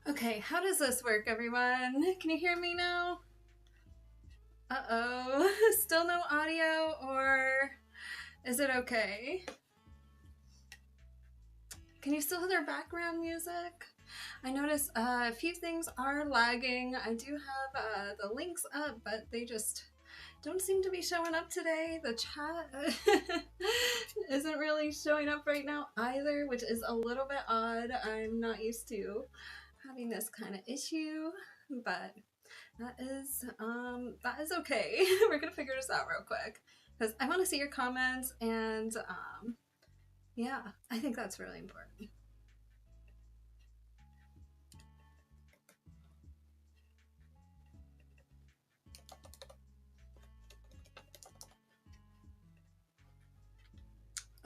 Okay, how does this work, everyone? Can you hear me now? Uh-oh, still no audio, or is it okay? Can you still hear background music? I notice a few things are lagging. I do have the links up, but they just don't seem to be showing up today. The chat isn't really showing up right now either, which is a little bit odd. I'm not used to having this kind of issue, but that is okay. We're gonna figure this out real quick because I want to see your comments, and yeah, I think that's really important.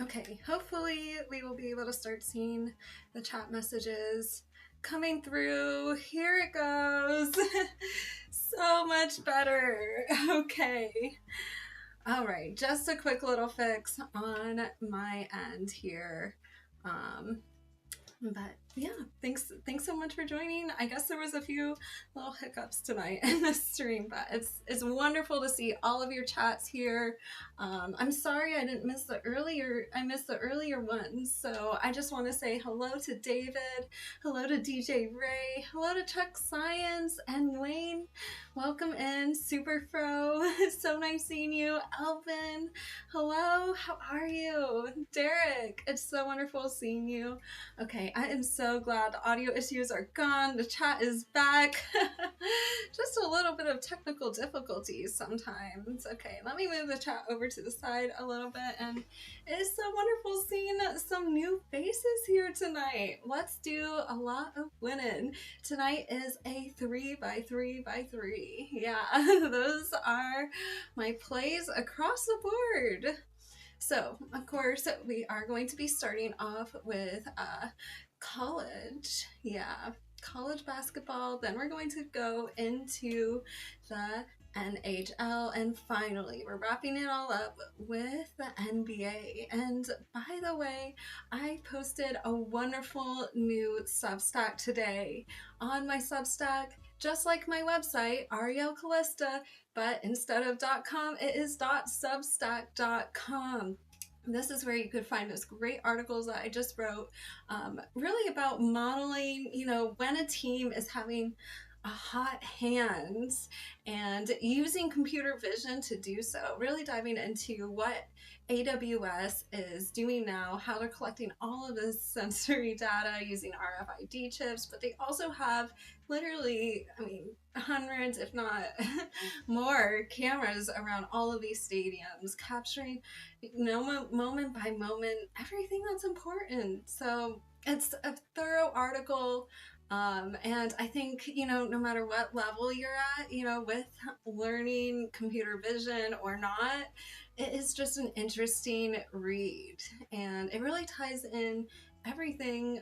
Okay, hopefully we will be able to start seeing the chat messages coming through. Here it goes. So much better. Okay. All right, just a quick little fix on my end here. But yeah, thanks so much for joining. I guess there was a few little hiccups tonight in the stream, but it's wonderful to see all of your chats here. I'm sorry I missed the earlier ones, so I just want to say hello to David, hello to DJ Ray, hello to Chuck Science and Wayne. Welcome in, Super Fro. So nice seeing you, Elvin. Hello, how are you, Derek? It's so wonderful seeing you. Okay, I am so glad the audio issues are gone. The chat is back. Just a little bit of technical difficulties sometimes. Okay, let me move the chat over to the side a little bit. And it is so wonderful seeing some new faces here tonight. Let's do a lot of winning. Tonight is a 3x3x3. Yeah, those are my plays across the board. So, of course, we are going to be starting off with college. Yeah, college basketball. Then we're going to go into the NHL, and finally, we're wrapping it all up with the NBA. And by the way, I posted a wonderful new Substack today on my Substack, just like my website, Ariel Calista, but instead of .com, it is .substack.com. This is where you could find those great articles that I just wrote, really about modeling, when a team is having a hot hand and using computer vision to do so, really diving into what AWS is doing now, how they're collecting all of this sensory data using RFID chips, but they also have literally, hundreds, if not more, cameras around all of these stadiums, capturing, moment by moment, everything that's important. So it's a thorough article. And I think, no matter what level you're at, with learning computer vision or not, it is just an interesting read. And it really ties in everything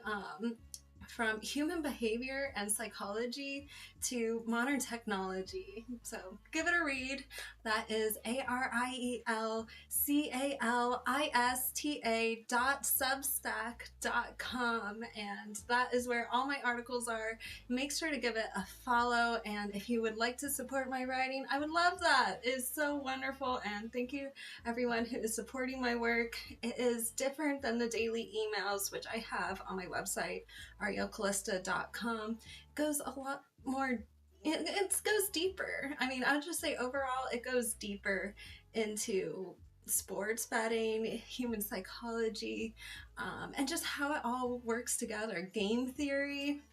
from human behavior and psychology to modern technology. So give it a read. That is arielcalista.substack.com, and that is where all my articles are. Make sure to give it a follow, and if you would like to support my writing, I would love that. It's so wonderful, and thank you everyone who is supporting my work. It is different than the daily emails, which I have on my website, arielcalista.com. It goes a lot more, it goes deeper. I would just say overall it goes deeper into sports betting, human psychology, and just how it all works together. Game theory,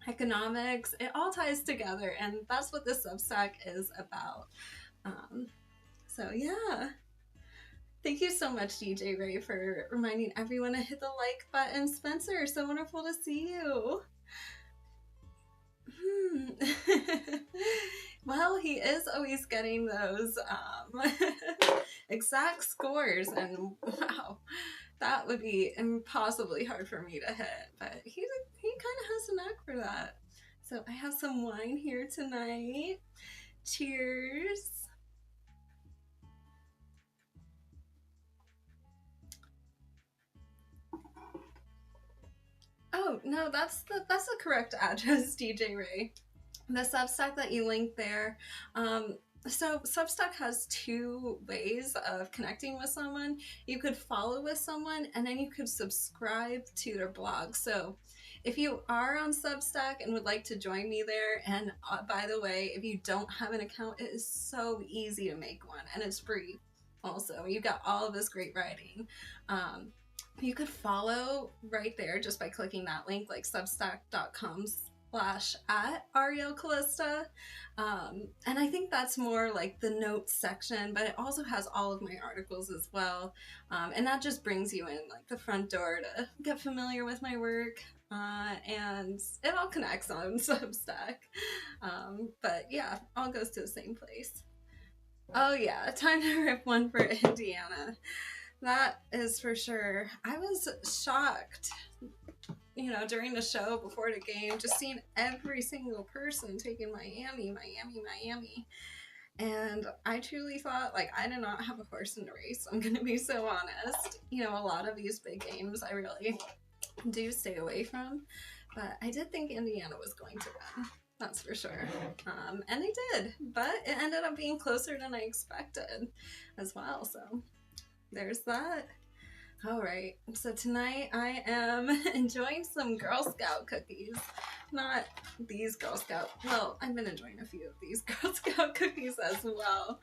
economics, it all ties together, and that's what this Substack is about. So yeah. Thank you so much, DJ Ray, for reminding everyone to hit the like button. Spencer, so wonderful to see you. Well, he is always getting those exact scores, and wow, that would be impossibly hard for me to hit, but he kind of has a knack for that. So I have some wine here tonight. Cheers. Oh, Oh, no, that's the correct address, DJ Ray. The Substack that you linked there. So Substack has two ways of connecting with someone. You could follow with someone, and then you could subscribe to their blog. So if you are on Substack and would like to join me there, and by the way, if you don't have an account, it is so easy to make one, and it's free. Also, you got all of this great writing. You could follow right there just by clicking that link, like substack.com/@arielcalista. And I think that's more like the notes section, but it also has all of my articles as well. And that just brings you in like the front door to get familiar with my work. And it all connects on Substack. But yeah, all goes to the same place. Oh yeah, time to rip one for Indiana. That is for sure. I was shocked, during the show before the game, just seeing every single person taking Miami. And I truly thought, like, I did not have a horse in the race. I'm going to be so honest. A lot of these big games I really do stay away from. But I did think Indiana was going to win. That's for sure. And they did. But it ended up being closer than I expected as well. So there's that. All right, so tonight I am enjoying some Girl Scout cookies. Not these Girl Scout, well, I've been enjoying a few of these Girl Scout cookies as well.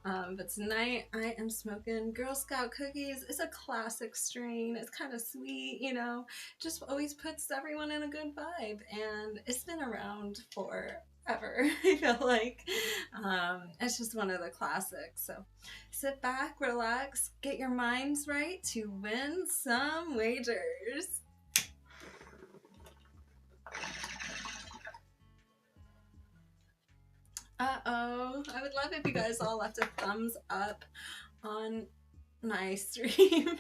But tonight I am smoking Girl Scout cookies. It's a classic strain. It's kind of sweet, just always puts everyone in a good vibe. And it's been around forever, I feel like. It's just one of the classics. So sit back, relax, get your minds right to win some wagers. Uh-oh. I would love if you guys all left a thumbs up on my stream.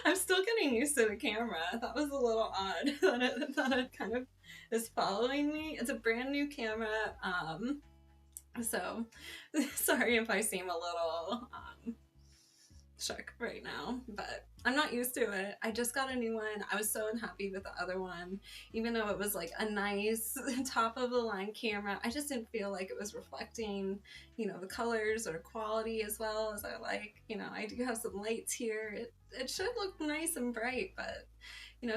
I'm still getting used to the camera. That was a little odd that it kind of is following me. It's a brand new camera. So sorry if I seem a little shook right now, but I'm not used to it. I just got a new one. I was so unhappy with the other one, even though it was like a nice top of the line camera. I just didn't feel like it was reflecting, the colors or quality as well as I like. I do have some lights here. It should look nice and bright, but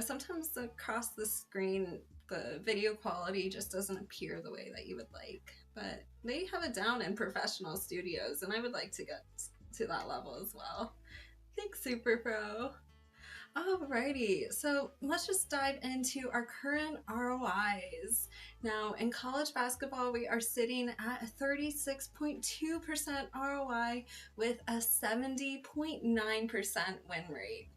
sometimes across the screen the video quality just doesn't appear the way that you would like. But they have it down in professional studios, and I would like to get to that level as well. Thanks, Super Pro. Alrighty, so let's just dive into our current ROIs. Now, in college basketball, we are sitting at a 36.2% ROI with a 70.9% win rate.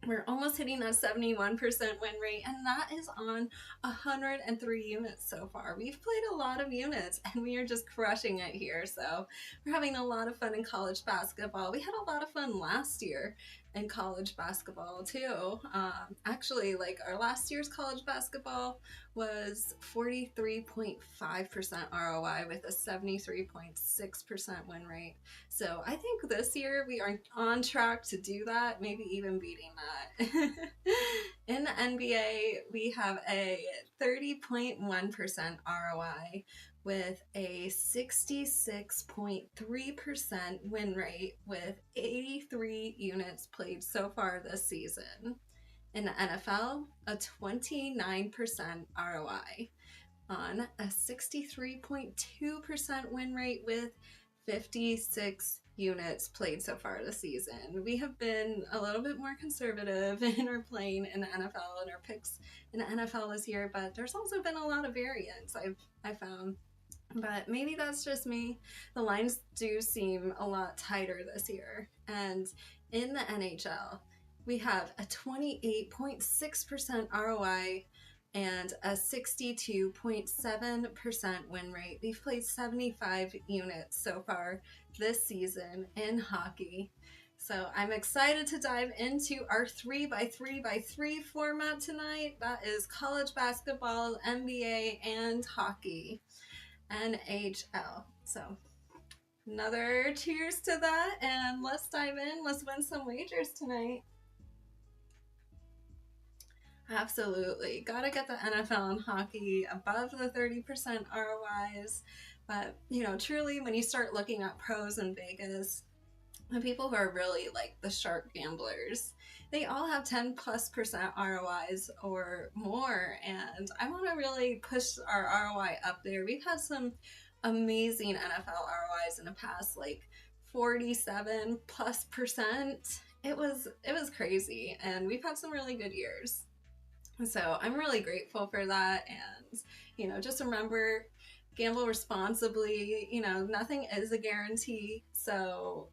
We're almost hitting a 71% win rate, and that is on 103 units so far. We've played a lot of units, and we are just crushing it here. So we're having a lot of fun in college basketball. We had a lot of fun last year in college basketball too. Actually, like our last year's college basketball was 43.5% ROI with a 73.6% win rate. So I think this year we are on track to do that, maybe even beating that. In the NBA, we have a 30.1% ROI with a 66.3% win rate with 83 units played so far this season. In the NFL, a 29% ROI on a 63.2% win rate with 56 units played so far this season. We have been a little bit more conservative in our playing in the NFL and our picks in the NFL this year, but there's also been a lot of variance I've found. But maybe that's just me. The lines do seem a lot tighter this year. And in the NHL, we have a 28.6% ROI and a 62.7% win rate. We've played 75 units so far this season in hockey. So I'm excited to dive into our 3x3x3 format tonight. That is college basketball, NBA, and hockey. NHL. So another cheers to that, and let's dive in. Let's win some wagers tonight. Absolutely. Gotta get the NFL and hockey above the 30% ROIs. But, truly, when you start looking at pros in Vegas, the people who are really like the sharp gamblers, they all have 10+% ROIs or more. And I want to really push our ROI up there. We've had some amazing NFL ROIs in the past, like 47+%. It was crazy, and we've had some really good years. So I'm really grateful for that. And, just remember, gamble responsibly. Nothing is a guarantee. So,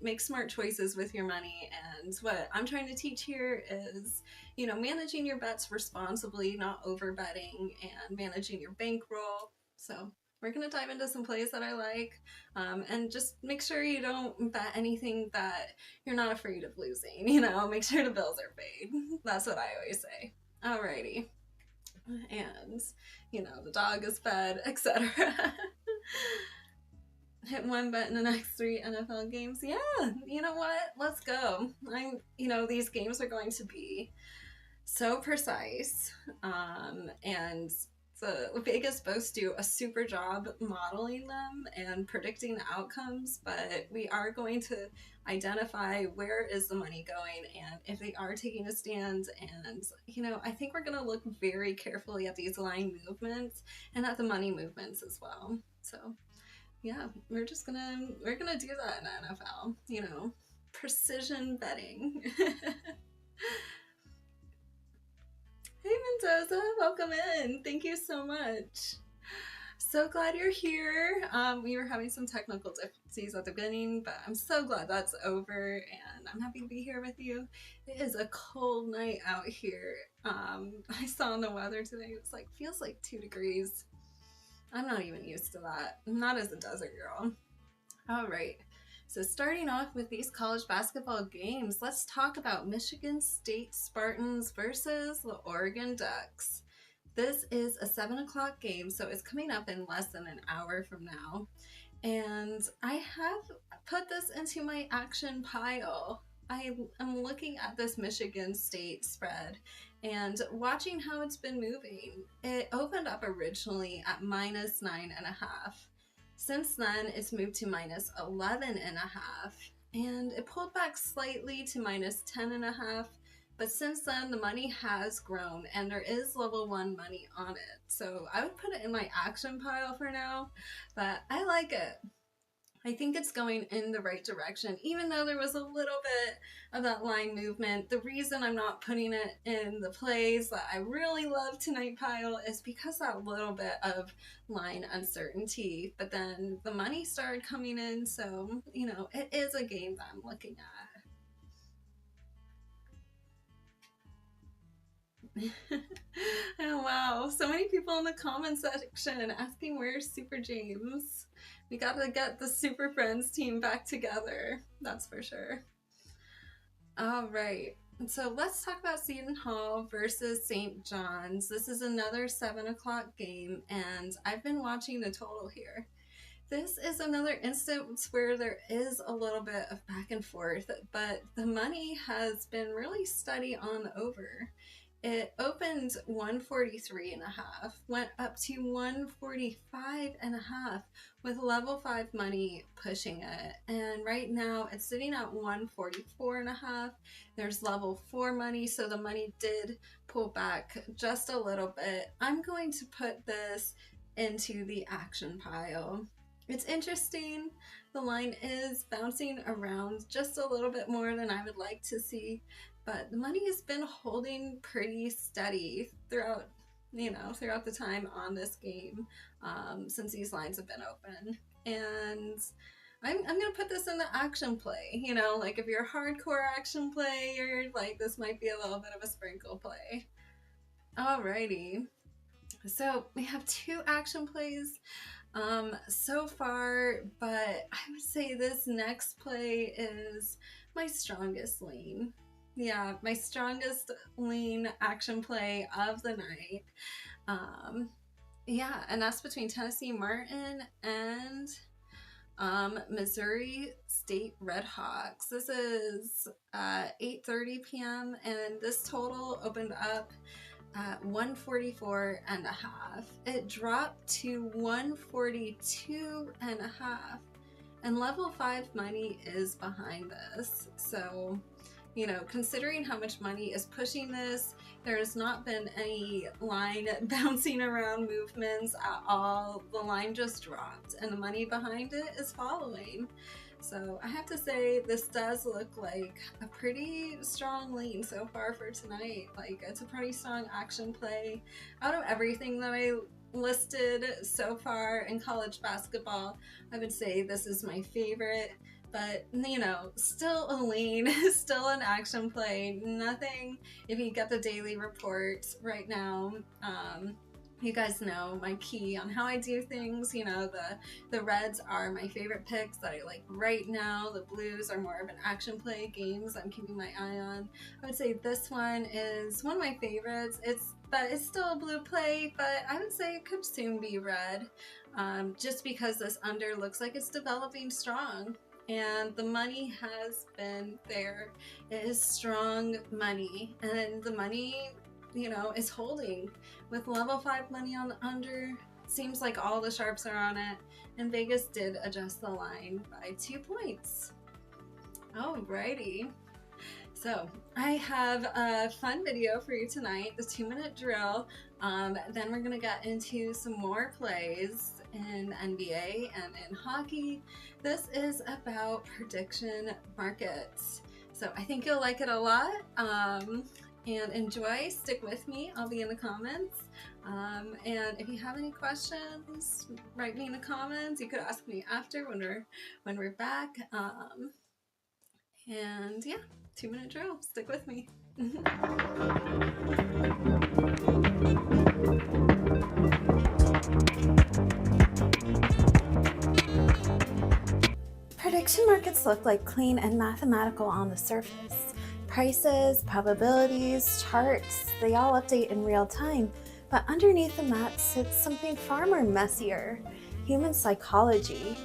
make smart choices with your money. And what I'm trying to teach here is, managing your bets responsibly, not over betting, and managing your bankroll. So we're going to dive into some plays that I like, and just make sure you don't bet anything that you're not afraid of losing. Make sure the bills are paid. That's what I always say. Alrighty. And, the dog is fed, etc. Hit one bet in the next 3 NFL games. Yeah, you know what? Let's go. These games are going to be so precise. And the Vegas boasts do a super job modeling them and predicting the outcomes, but we are going to identify where is the money going and if they are taking a stand. And I think we're going to look very carefully at these line movements and at the money movements as well. So yeah, we're gonna do that in the NFL. Precision betting. Hey Mendoza, welcome in. Thank you so much. So glad you're here. We were having some technical difficulties at the beginning, but I'm so glad that's over, and I'm happy to be here with you. It is a cold night out here. I saw in the weather today, it's feels like 2 degrees. I'm not even used to that. I'm not as a desert girl. All right. So starting off with these college basketball games, let's talk about Michigan State Spartans versus the Oregon Ducks. This is a 7 o'clock game, so it's coming up in less than an hour from now. And I have put this into my action pile. I am looking at this Michigan State spread and watching how it's been moving. It opened up originally at -9.5. Since then, it's moved to -11.5, and it pulled back slightly to -10.5. But since then, the money has grown, and there is level 1 money on it. So I would put it in my action pile for now, but I like it. I think it's going in the right direction, even though there was a little bit of that line movement. The reason I'm not putting it in the plays that I really love tonight pile is because that little bit of line uncertainty. But then the money started coming in, so, it is a game that I'm looking at. Oh wow, so many people in the comment section asking where's Super James. We gotta get the Super Friends team back together, that's for sure. All right, so let's talk about Seton Hall versus St. John's. This is another 7 o'clock game, and I've been watching the total here. This is another instance where there is a little bit of back and forth, but the money has been really steady on over. It opened 143.5, went up to 145.5 with level 5 money pushing it. And right now it's sitting at 144.5. There's level 4 money, so the money did pull back just a little bit. I'm going to put this into the action pile. It's interesting. The line is bouncing around just a little bit more than I would like to see, but the money has been holding pretty steady throughout the time on this game, since these lines have been open. And I'm gonna put this in the action play. If you're a hardcore action player, this might be a little bit of a sprinkle play. Alrighty. So we have 2 action plays so far, but I would say this next play is my strongest lean. Yeah, my strongest lean action play of the night. Yeah, and that's between Tennessee Martin and Missouri State Redhawks. This is 8:30 p.m. and this total opened up at 144 and a half. It dropped to 142 and a half, and level 5 money is behind this. So, you know, considering how much money is pushing this, there has not been any line bouncing around movements at all. The line just dropped and the money behind it is following. So I have to say, this does look like a pretty strong lean so far for tonight. Like, it's a pretty strong action play. Out of everything that I listed so far in college basketball, I would say this is my favorite. But, you know, still a lean, still an action play, nothing. If you get the daily report right now, you guys know my key on how I do things. You know, the reds are my favorite picks that I like right now. The blues are more of an action play games I'm keeping my eye on. I would say this one is one of my favorites. It's still a blue play, but I would say it could soon be red, just because this under looks like it's developing strong. And the money has been there. It is strong money, and the money, you know, is holding. With level 5 money on the under, seems like all the sharps are on it, and Vegas did adjust the line by 2 points. Alrighty. So I have a fun video for you tonight, the 2-minute drill. Then we're gonna get into some more plays in NBA and in hockey. This is about prediction markets. So I think you'll like it a lot, and enjoy. Stick with me. I'll be in the comments. And if you have any questions, write me in the comments. You could ask me after when we're back. And yeah, 2-minute drill. Stick with me. Prediction markets look like clean and mathematical on the surface. Prices, probabilities, charts, they all update in real time, but underneath the mat sits something far more messier: human psychology.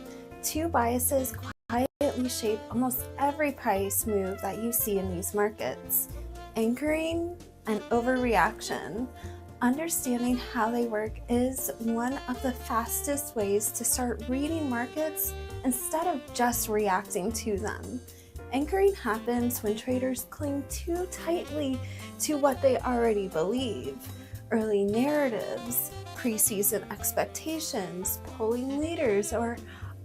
2 biases quietly shape almost every price move that you see in these markets: anchoring and overreaction. Understanding how they work is one of the fastest ways to start reading markets instead of just reacting to them. Anchoring happens when traders cling too tightly to what they already believe. Early narratives, preseason expectations, polling leaders, or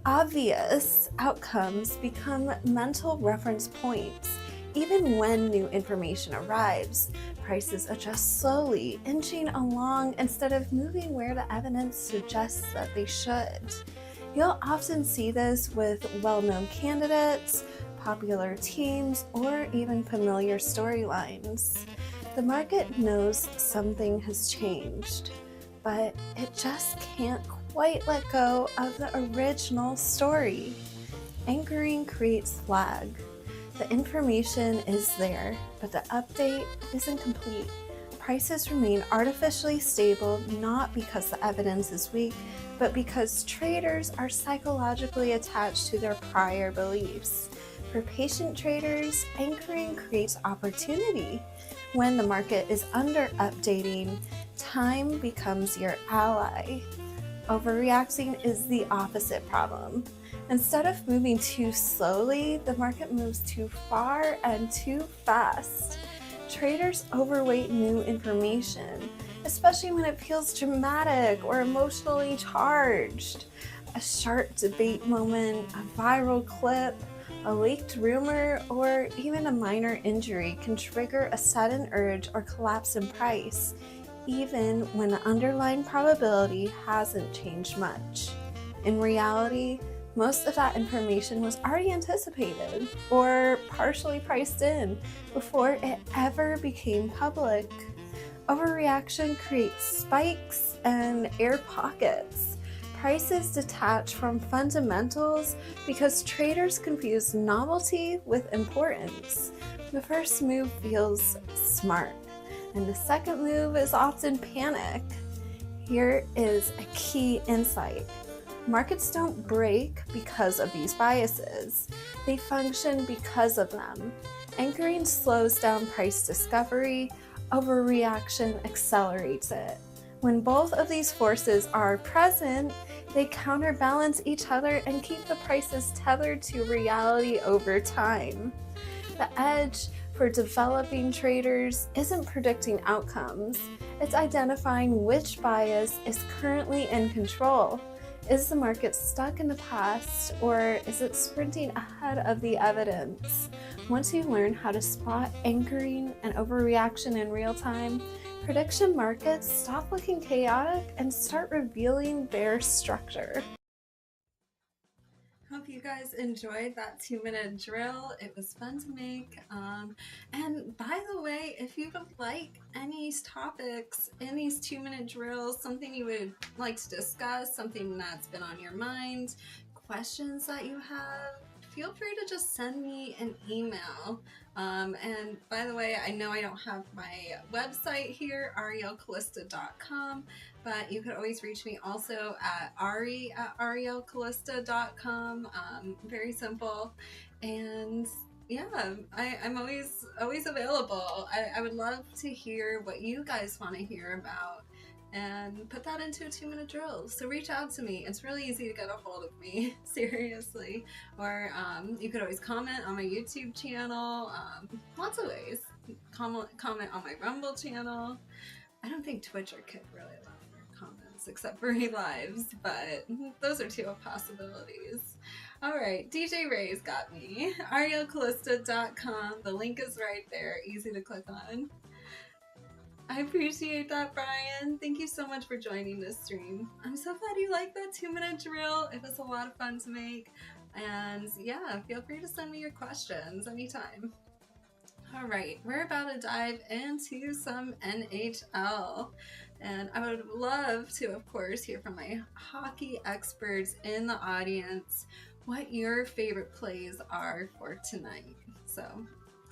obvious outcomes become mental reference points. Even when new information arrives, prices adjust slowly, inching along instead of moving where the evidence suggests that they should. You'll often see this with well-known candidates, popular teams, or even familiar storylines. The market knows something has changed, but it just can't quite let go of the original story. Anchoring creates lag. The information is there, but the update isn't complete. Prices remain artificially stable not because the evidence is weak, but because traders are psychologically attached to their prior beliefs. For patient traders, anchoring creates opportunity. When the market is under updating, time becomes your ally. Overreacting is the opposite problem. Instead of moving too slowly, the market moves too far and too fast. Traders overweight new information, especially when it feels dramatic or emotionally charged. A sharp debate moment, a viral clip, a leaked rumor, or even a minor injury can trigger a sudden urge or collapse in price, even when the underlying probability hasn't changed much. In reality, most of that information was already anticipated or partially priced in before it ever became public. Overreaction creates spikes and air pockets. Prices detach from fundamentals because traders confuse novelty with importance. The first move feels smart, and the second move is often panic. Here is a key insight. Markets don't break because of these biases. They function because of them. Anchoring slows down price discovery, overreaction accelerates it. When both of these forces are present, they counterbalance each other and keep the prices tethered to reality over time. The edge for developing traders isn't predicting outcomes, it's identifying which bias is currently in control. Is the market stuck in the past, or is it sprinting ahead of the evidence? Once you learn how to spot anchoring and overreaction in real time, prediction markets stop looking chaotic and start revealing their structure. Hope you guys enjoyed that 2-minute drill. It was fun to make. And by the way, if you would like any topics in these 2-minute drills, something you would like to discuss, something that's been on your mind, questions that you have, feel free to just send me an email. And by the way, I know I don't have my website here, arielcalista.com, but you could always reach me also at arielcalista.com. Very simple. And yeah, I'm always available. I would love to hear what you guys want to hear about and put that into a 2-minute drill. So reach out to me. It's really easy to get a hold of me, seriously. Or you could always comment on my YouTube channel. Lots of ways. Comment on my Rumble channel. I don't think Twitch could really allow your comments except for lives, but those are two possibilities. Alright, DJ Ray's got me. arielcalista.com. The link is right there. Easy to click on. I appreciate that, Brian. Thank you so much for joining this stream. I'm so glad you liked that 2-minute drill. It was a lot of fun to make. And yeah, feel free to send me your questions anytime. All right, we're about to dive into some NHL. And I would love to, of course, hear from my hockey experts in the audience what your favorite plays are for tonight. So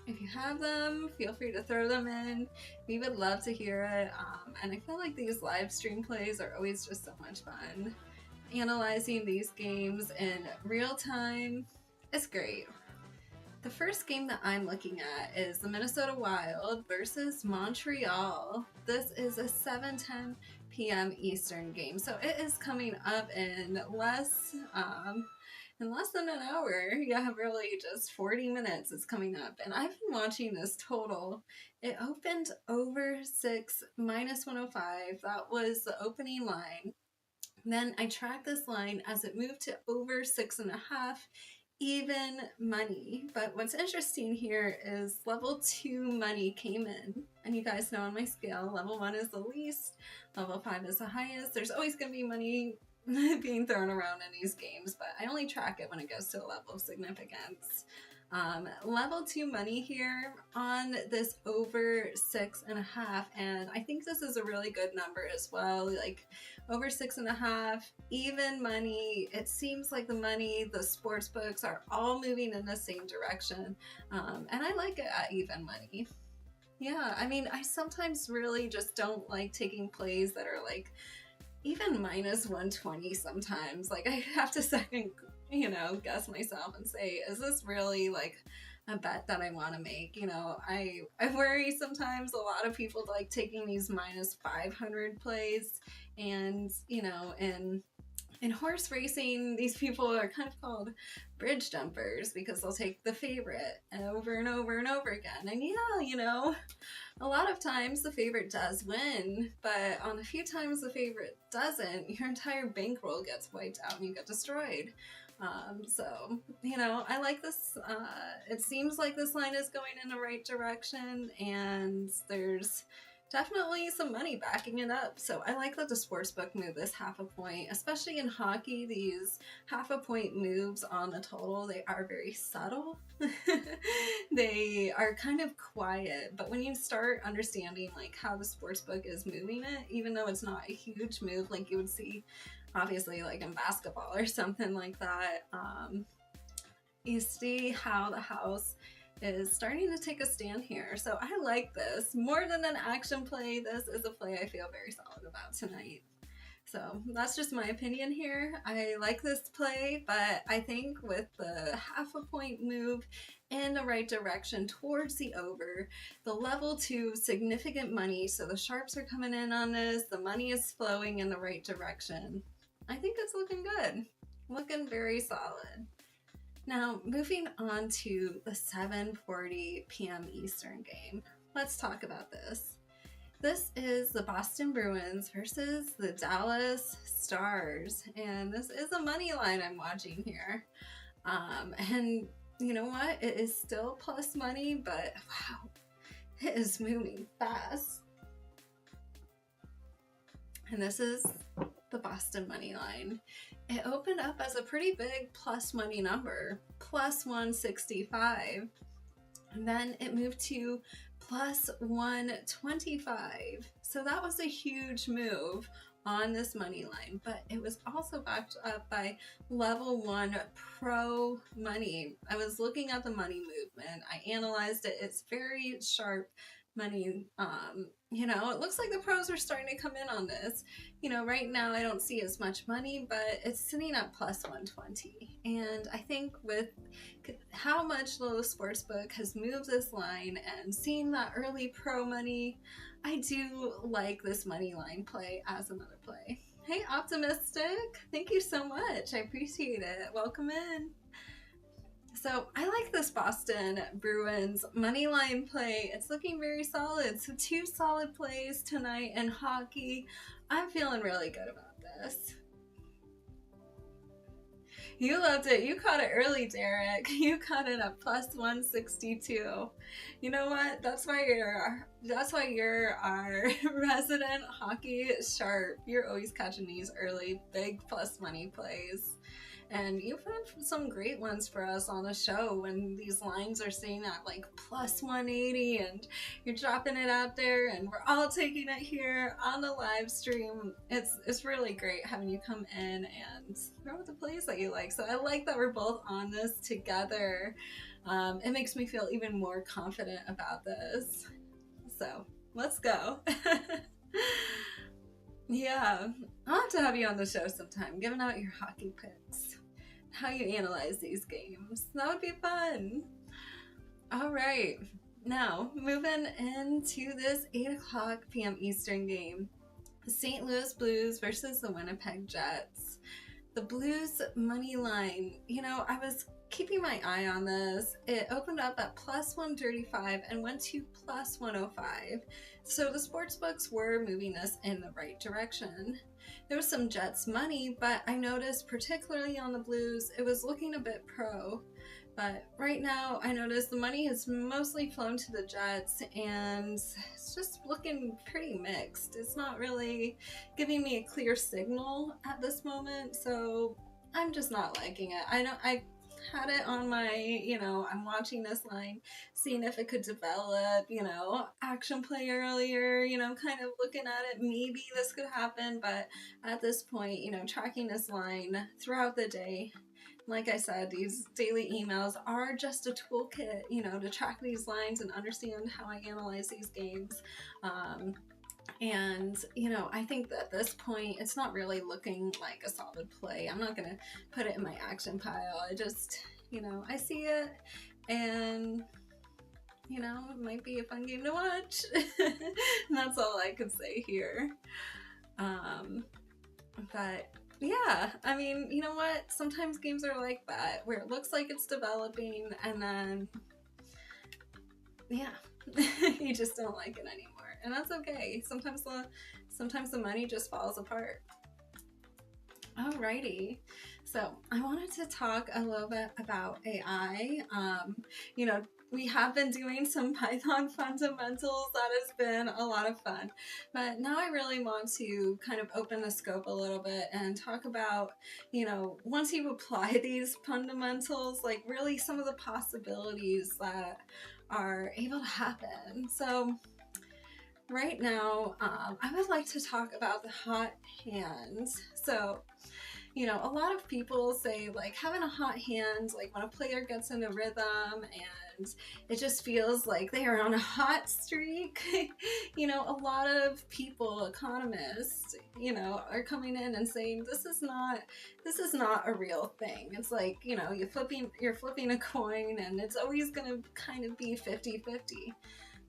if you have them, feel free to throw them in. We would love to hear it. And I feel like these live stream plays are always just so much fun. Analyzing these games in real time is great. The first game that I'm looking at is the Minnesota Wild versus Montreal. This is a 7:10 p.m. Eastern game, so it is coming up in less than an hour. Yeah, really just 40 minutes is coming up. And I've been watching this total. It opened over 6, minus 105. That was the opening line. Then I tracked this line as it moved to over 6.5, even money. But what's interesting here is level 2 money came in. And you guys know on my scale, level 1 is the least, level 5 is the highest. There's always going to be money being thrown around in these games, but I only track it when it goes to a level of significance. Level 2 money here on this over 6.5, and I think this is a really good number as well. Like over 6.5, even money. It seems like the sports books are all moving in the same direction, and I like it at even money. Yeah, I mean, I sometimes really just don't like taking plays that are like even minus 120 sometimes. Like I have to second guess myself and say, is this really like a bet that I want to make? I worry sometimes a lot of people like taking these minus 500 plays, and in horse racing, these people are kind of called bridge jumpers because they'll take the favorite over and over and over again. And yeah, a lot of times the favorite does win, but on a few times the favorite doesn't, your entire bankroll gets wiped out and you get destroyed. So, I like this. It seems like this line is going in the right direction, and there's definitely some money backing it up. So I like that the sportsbook moved this half a point, especially in hockey. These half a point moves on the total, they are very subtle. They are kind of quiet, but when you start understanding like how the sportsbook is moving it, even though it's not a huge move like you would see obviously like in basketball or something like that, you see how the house is starting to take a stand here. So I like this. More than an action play, this is a play I feel very solid about tonight. So that's just my opinion here. I like this play, but I think with the half a point move in the right direction towards the over, the level 2 significant money, so the sharps are coming in on this, the money is flowing in the right direction. I think it's looking good. Looking very solid. Now, moving on to the 7:40 p.m. Eastern game. Let's talk about this. This is the Boston Bruins versus the Dallas Stars, and this is a money line I'm watching here. And you know what? It is still plus money, but wow, it is moving fast. And this is the Boston money line. It opened up as a pretty big plus money number, plus 165. And then it moved to plus 125. So that was a huge move on this money line, but it was also backed up by level 1 pro money. I was looking at the money movement. I analyzed it. It's very sharp money. It looks like the pros are starting to come in on this. Right now I don't see as much money, but it's sitting at plus 120. And I think with how much the sportsbook has moved this line and seeing that early pro money, I do like this money line play as another play. Hey, Optimistic, thank you so much. I appreciate it. Welcome in. So I like this Boston Bruins money line play. It's looking very solid. So 2 solid plays tonight in hockey. I'm feeling really good about this. You loved it. You caught it early, Derek. You caught it at plus 162. You know what? That's why you're our resident hockey sharp. You're always catching these early big plus money plays. And you've had some great ones for us on the show when these lines are sitting at like plus 180 and you're dropping it out there and we're all taking it here on the live stream. It's really great having you come in and throw the plays that you like. So I like that we're both on this together. It makes me feel even more confident about this. So let's go. Yeah, I'll have to have you on the show sometime, giving out your hockey picks, how you analyze these games. That would be fun. All right, now moving into this 8:00 p.m. Eastern game, the St. Louis Blues versus the Winnipeg Jets. The Blues money line, I was keeping my eye on this. It opened up at plus 135 and went to plus 105. So the sports books were moving us in the right direction. There was some Jets money, but I noticed particularly on the Blues, it was looking a bit pro. But right now, I noticed the money has mostly flown to the Jets, and it's just looking pretty mixed. It's not really giving me a clear signal at this moment, so I'm just not liking it. I had it on my, I'm watching this line, seeing if it could develop, action play earlier, kind of looking at it, maybe this could happen, but at this point, tracking this line throughout the day, like I said, these daily emails are just a toolkit, to track these lines and understand how I analyze these games. And, I think that at this point, it's not really looking like a solid play. I'm not going to put it in my action pile. I just, I see it and, it might be a fun game to watch. And that's all I could say here. But yeah, I mean, you know what? Sometimes games are like that, where it looks like it's developing and then, yeah, you just don't like it anymore. And that's okay. Sometimes the money just falls apart. Alrighty. So I wanted to talk a little bit about AI. We have been doing some Python fundamentals. That has been a lot of fun. But now I really want to kind of open the scope a little bit and talk about, once you apply these fundamentals, like really some of the possibilities that are able to happen. So right now, I would like to talk about the hot hands. So, a lot of people say like having a hot hand, like when a player gets in a rhythm and and it just feels like they are on a hot streak. You know, a lot of people, economists, you know, are coming in and saying this is not a real thing. It's like, you know, you're flipping a coin and it's always going to kind of be 50-50.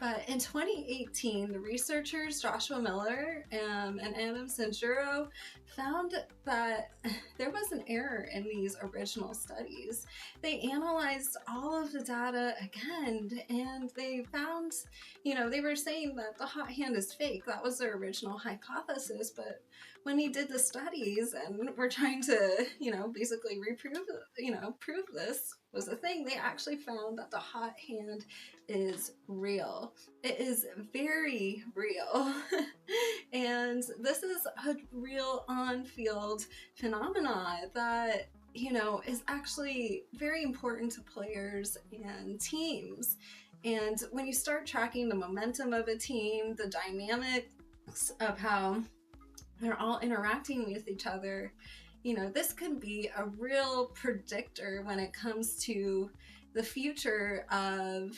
But in 2018, the researchers Joshua Miller and Adam Sanjuro found that there was an error in these original studies. They analyzed all of the data again, and they found, you know, they were saying that the hot hand is fake. That was their original hypothesis, but when he did the studies and we're trying to, you know, basically prove this was a thing, they actually found that the hot hand is real. It is very real. And this is a real on-field phenomena that, you know, is actually very important to players and teams. And when you start tracking the momentum of a team, the dynamics of how they're all interacting with each other, you know, this could be a real predictor when it comes to the future of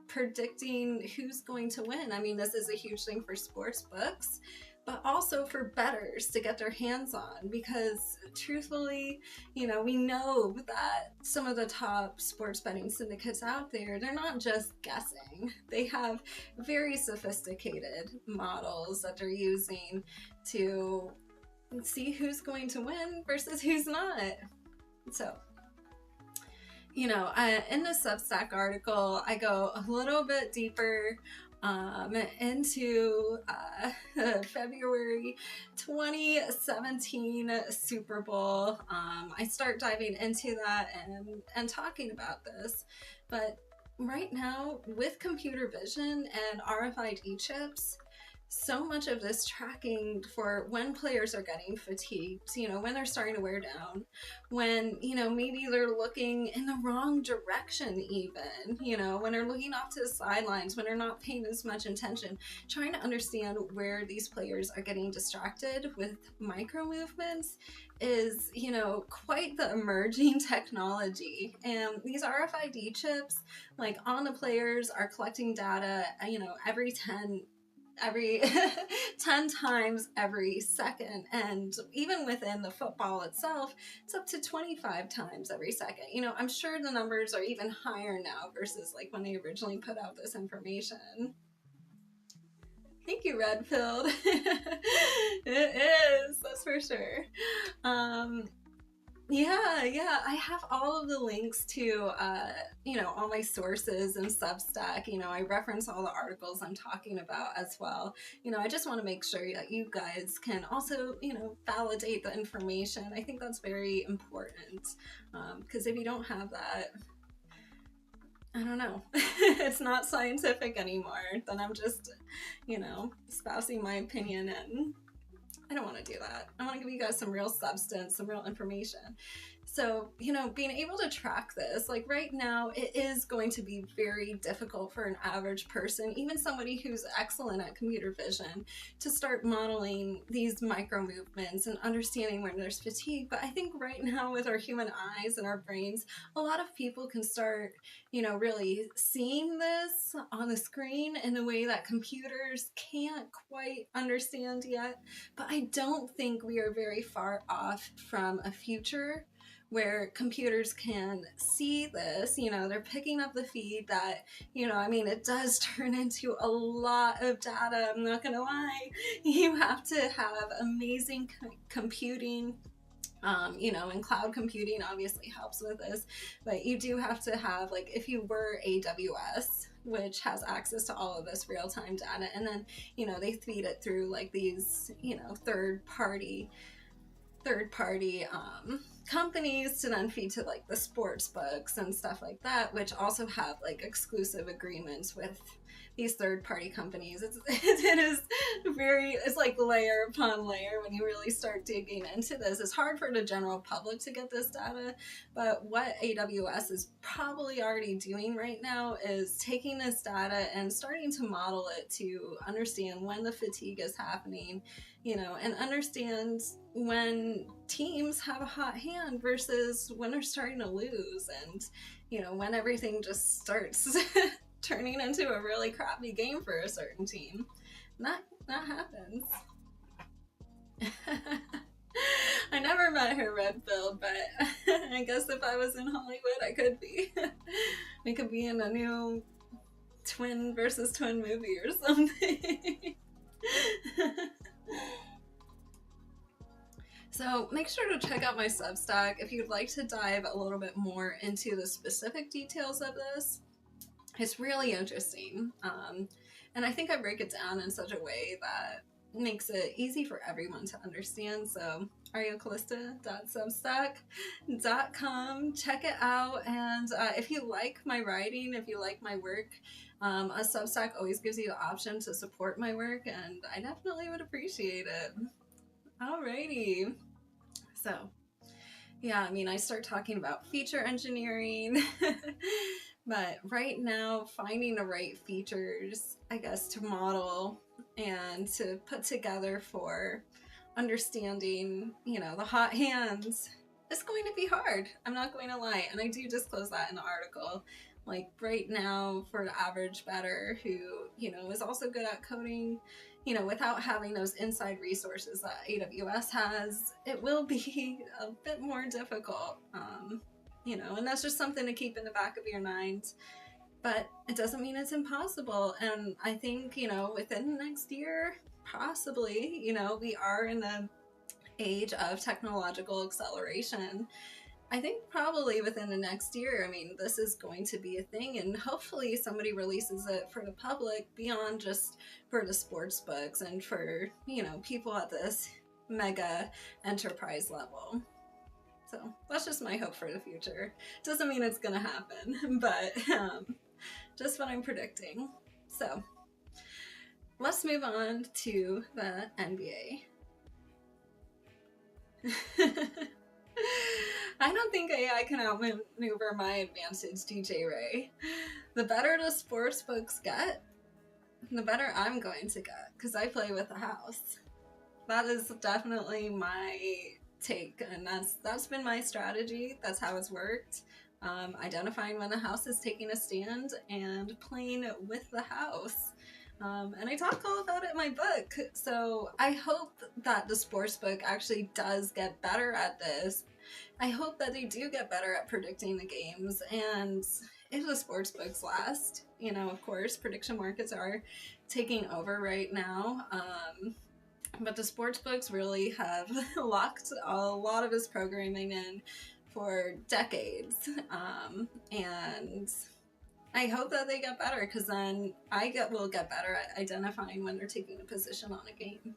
predicting who's going to win. I mean, this is a huge thing for sports books, but also for bettors to get their hands on, because truthfully, you know, we know that some of the top sports betting syndicates out there, they're not just guessing. They have very sophisticated models that they're using to see who's going to win versus who's not. So, you know, in the Substack article, I go a little bit deeper into February 2017 Super Bowl. I start diving into that and talking about this. But right now, with computer vision and RFID chips, so much of this tracking for when players are getting fatigued, you know, when they're starting to wear down, when, you know, maybe they're looking in the wrong direction even, you know, when they're looking off to the sidelines, when they're not paying as much attention, trying to understand where these players are getting distracted with micro movements is, you know, quite the emerging technology. And these RFID chips, like on the players, are collecting data, you know, every 10 times every second. And even within the football itself, it's up to 25 times every second. You know, I'm sure the numbers are even higher now versus like when they originally put out this information. Thank you, Redfield. It is, that's for sure. Yeah, I have all of the links to, you know, all my sources and Substack. You know, I reference all the articles I'm talking about as well. You know, I just want to make sure that you guys can also, you know, validate the information. I think that's very important, because if you don't have that, I don't know, it's not scientific anymore. Then I'm just, you know, espousing my opinion, and I don't want to do that. I want to give you guys some real substance, some real information. So, you know, being able to track this, like right now, it is going to be very difficult for an average person, even somebody who's excellent at computer vision, to start modeling these micro movements and understanding when there's fatigue. But I think right now with our human eyes and our brains, a lot of people can start, you know, really seeing this on the screen in a way that computers can't quite understand yet. But I don't think we are very far off from a future where computers can see this. You know, they're picking up the feed that, you know, I mean, it does turn into a lot of data, I'm not gonna lie. You have to have amazing computing. You know, and cloud computing obviously helps with this, but you do have to have, like, if you were AWS, which has access to all of this real-time data, and then, you know, they feed it through like these, you know, third party companies to then feed to like the sports books and stuff like that, which also have like exclusive agreements with these third-party companies. It's like layer upon layer when you really start digging into this. It's hard for the general public to get this data, but what AWS is probably already doing right now is taking this data and starting to model it to understand when the fatigue is happening, you know, and understand when teams have a hot hand versus when they're starting to lose. And you know, when everything just starts turning into a really crappy game for a certain team. That happens. I never met her, Redfield, but I guess if I was in Hollywood, I could be. We could be in a new twin versus twin movie or something. So make sure to check out my Substack if you'd like to dive a little bit more into the specific details of this. It's really interesting. And I think I break it down in such a way that makes it easy for everyone to understand. So arielcalista.substack.com, check it out. And if you like my writing, if you like my work, a Substack always gives you the option to support my work, and I definitely would appreciate it. Alrighty. So, yeah, I mean, I start talking about feature engineering, but right now, finding the right features, I guess, to model and to put together for understanding, you know, the hot hands is going to be hard. I'm not going to lie. And I do disclose that in the article. Like right now, for the average bettor who, you know, is also good at coding, you know, without having those inside resources that AWS has, it will be a bit more difficult, you know, and that's just something to keep in the back of your mind. But it doesn't mean it's impossible. And I think, you know, within the next year, possibly, you know, we are in the age of technological acceleration. I think probably within the next year, I mean, this is going to be a thing, and hopefully somebody releases it for the public beyond just for the sports books and for, you know, people at this mega enterprise level. So that's just my hope for the future. Doesn't mean it's gonna happen, but just what I'm predicting. So let's move on to the NBA. I don't think AI can outmaneuver my advantage, DJ Ray. The better the sports books get, the better I'm going to get, because I play with the house. That is definitely my take, and that's been my strategy. That's how it's worked. Identifying when the house is taking a stand and playing with the house. And I talk all about it in my book. So I hope that the sportsbook actually does get better at this. I hope that they do get better at predicting the games. And if the sportsbooks last, you know, of course, prediction markets are taking over right now. But the sportsbooks really have locked a lot of this programming in for decades. And I hope that they get better, because then will get better at identifying when they're taking a position on a game.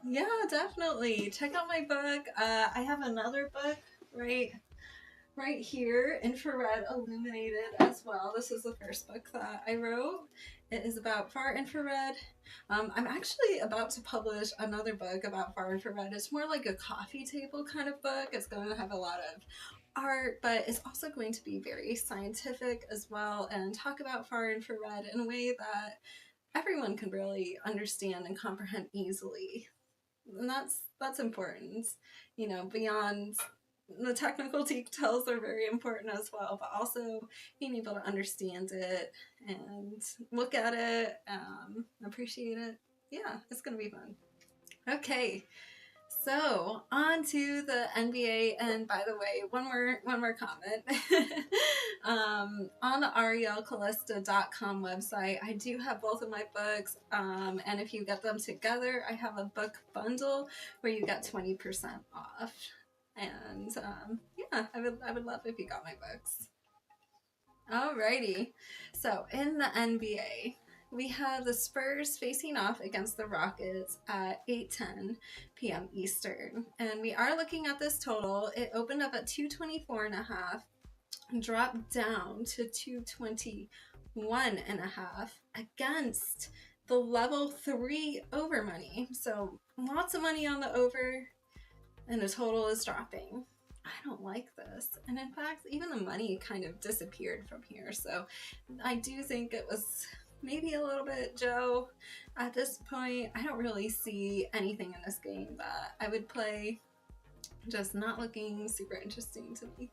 Yeah, definitely. Check out my book. I have another book right here, Infrared Illuminated, as well. This is the first book that I wrote. It is about far infrared. I'm actually about to publish another book about far infrared. It's more like a coffee table kind of book. It's going to have a lot of art, but it's also going to be very scientific as well, and talk about far infrared in a way that everyone can really understand and comprehend easily. And that's important, you know, beyond the technical details are very important as well, but also being able to understand it and look at it, appreciate it. Yeah, it's gonna be fun. Okay, so on to the NBA, and by the way, one more comment. On the arielcalista.com website, I do have both of my books, and if you get them together, I have a book bundle where you get 20% off. And yeah, I would love if you got my books. Alrighty, so in the NBA, we have the Spurs facing off against the Rockets at 8:10 p.m. Eastern. And we are looking at this total. It opened up at 224.5, dropped down to 221.5 against the level 3 over money. So lots of money on the over, and the total is dropping. I don't like this. And in fact, even the money kind of disappeared from here. So I do think it was maybe a little bit Joe at this point. I don't really see anything in this game that I would play. Just not looking super interesting to me.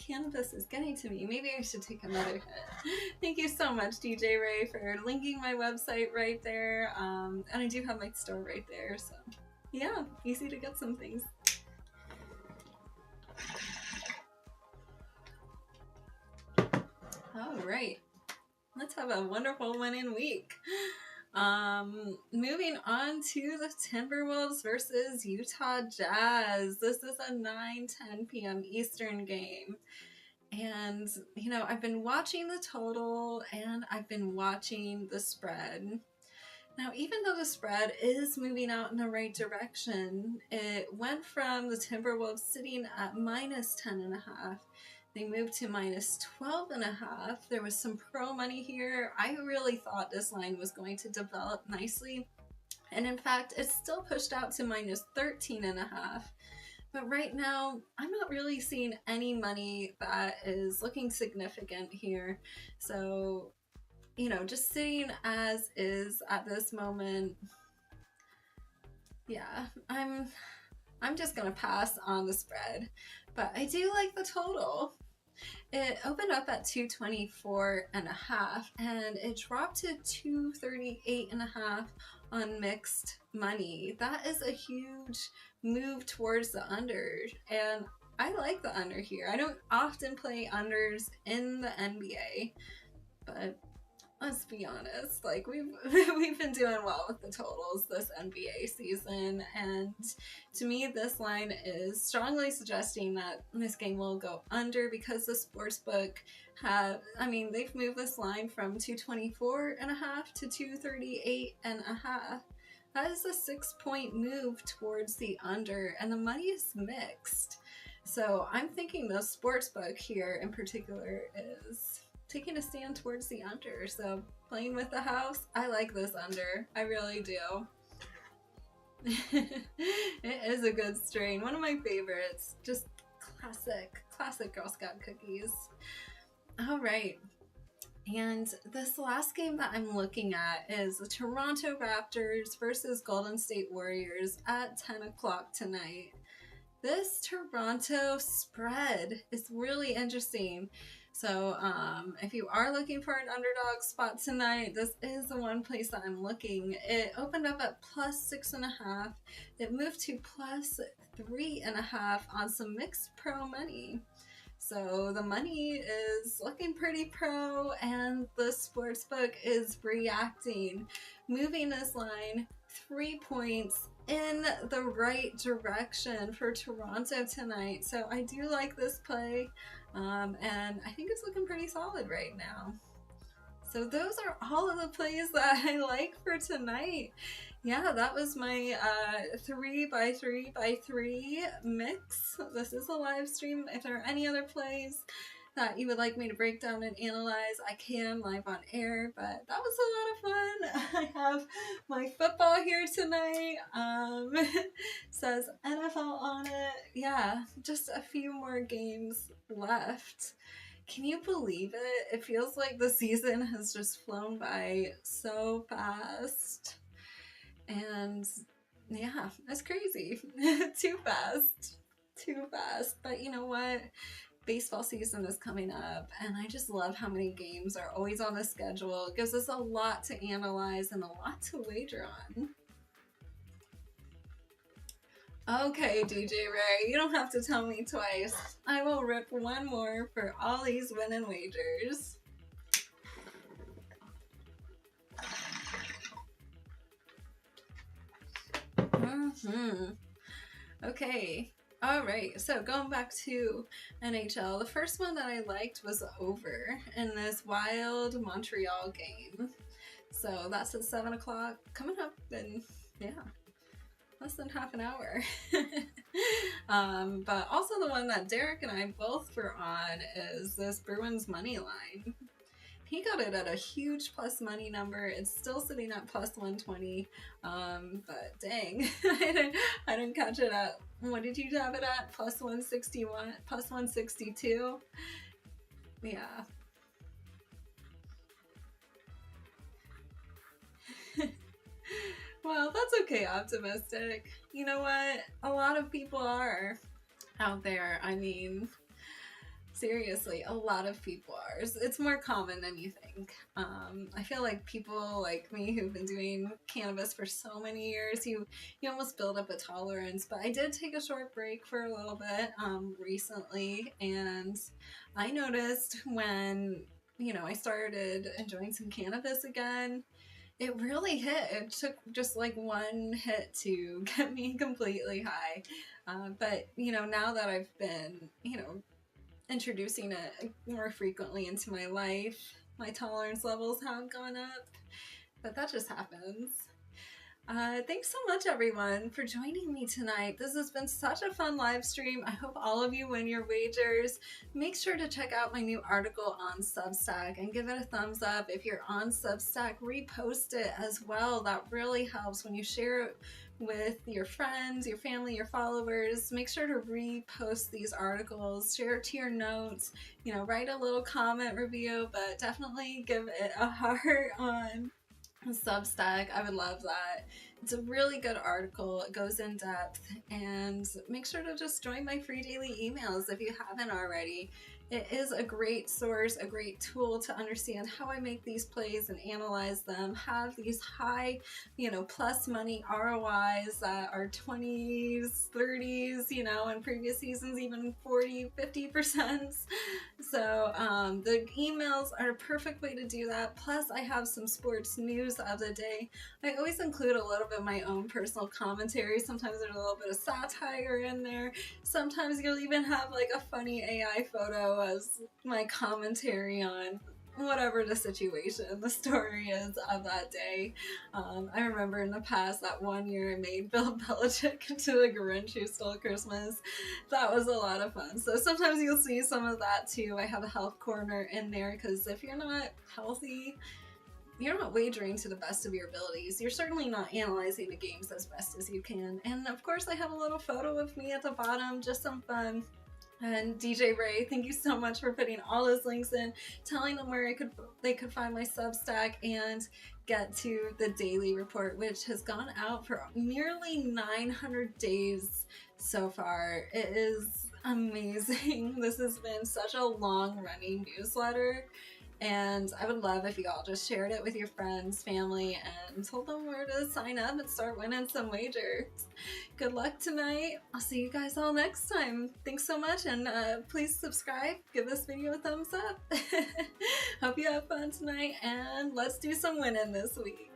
cannabis is getting to me. Maybe I should take another hit. Thank you so much, DJ Ray, for linking my website right there. And I do have my store right there, so yeah, easy to get some things. All right, let's have a wonderful winning week. Moving on to the Timberwolves versus Utah Jazz. This is a 9:10 p.m. Eastern game. And, you know, I've been watching the total and I've been watching the spread. Now, even though the spread is moving out in the right direction, it went from the Timberwolves sitting at -10.5. They moved to -12.5. There was some pro money here. I really thought this line was going to develop nicely. And in fact, it's still pushed out to -13.5. But right now, I'm not really seeing any money that is looking significant here. So, you know, just sitting as is at this moment, yeah, I'm just gonna pass on the spread. But I do like the total. It opened up at 224.5 and it dropped to 238.5 on mixed money. That is a huge move towards the under, and I like the under here. I don't often play unders in the NBA, but let's be honest, like we've been doing well with the totals this NBA season, and to me this line is strongly suggesting that this game will go under because the sportsbook they've moved this line from 224.5 to 238.5. That is a 6-point move towards the under, and the money is mixed. So I'm thinking the sportsbook here in particular is taking a stand towards the under. So playing with the house, I like this under. I really do. It is a good strain. One of my favorites. Just classic Girl Scout cookies. All right. And this last game that I'm looking at is the Toronto Raptors versus Golden State Warriors at 10 o'clock tonight. This Toronto spread is really interesting. So if you are looking for an underdog spot tonight, this is the one place that I'm looking. It opened up at +6.5. It moved to +3.5 on some mixed pro money. So the money is looking pretty pro, and the sportsbook is reacting, moving this line 3 points in the right direction for Toronto tonight. So I do like this play, and I think it's looking pretty solid right now. So those are all of the plays that I like for tonight. Yeah, that was my 3x3x3 mix. This is a live stream. If there are any other plays that you would like me to break down and analyze, I can live on air, but that was a lot of fun. I have my football here tonight. Says NFL on it. Yeah, just a few more games left. Can you believe it? It feels like the season has just flown by so fast. And yeah, that's crazy. Too fast. But you know what? Baseball season is coming up, and I just love how many games are always on the schedule. It gives us a lot to analyze and a lot to wager on. Okay, DJ Ray, you don't have to tell me twice. I will rip one more for all these winning wagers. Okay. All right. So going back to NHL, the first one that I liked was over in this Wild Montreal game. So that's at 7 o'clock coming up in, less than half an hour. But also the one that Derek and I both were on is this Bruins money line. He got it at a huge plus money number. It's still sitting at +120. But dang, I didn't catch it at, what did you have it at? +161, +162? Yeah. Well, that's okay, optimistic. You know what? A lot of people are out there. I mean, Seriously, a lot of people are. It's more common than you think. I feel like people like me who've been doing cannabis for so many years, you almost build up a tolerance. But I did take a short break for a little bit recently, and I noticed when I started enjoying some cannabis again, it really hit. It took just like one hit to get me completely high. But now that I've been introducing it more frequently into my life, my tolerance levels have gone up, but that just happens. Thanks so much, everyone, for joining me tonight. This has been such a fun live stream. I hope all of you win your wagers. Make sure to check out my new article on Substack and give it a thumbs up. If you're on Substack, repost it as well. That really helps when you share it with your friends, your family, your followers. Make sure to repost these articles, share it to your notes, write a little comment review, but definitely give it a heart on Substack. I would love that. It's a really good article. It goes in depth, and make sure to just join my free daily emails if you haven't already. It is a great source, a great tool to understand how I make these plays and analyze them, have these high, plus money ROIs that are 20s, 30s, in previous seasons, even 40, 50%. So the emails are a perfect way to do that. Plus, I have some sports news of the day. I always include a little bit of my own personal commentary. Sometimes there's a little bit of satire in there. Sometimes you'll even have like a funny AI photo as my commentary on whatever the situation, the story is of that day. I remember in the past that one year I made Bill Belichick into the Grinch who stole Christmas. That was a lot of fun. So sometimes you'll see some of that too. I have a health corner in there because if you're not healthy, you're not wagering to the best of your abilities. You're certainly not analyzing the games as best as you can. And of course I have a little photo of me at the bottom, just some fun. And DJ Ray, thank you so much for putting all those links in, telling them where they could find my Substack and get to the daily report, which has gone out for nearly 900 days so far. It is amazing. This has been such a long-running newsletter, and I would love if you all just shared it with your friends, family, and told them where to sign up and start winning some wagers. Good luck tonight. I'll see you guys all next time. Thanks so much, and please subscribe. Give this video a thumbs up. Hope you have fun tonight, and let's do some winning this week.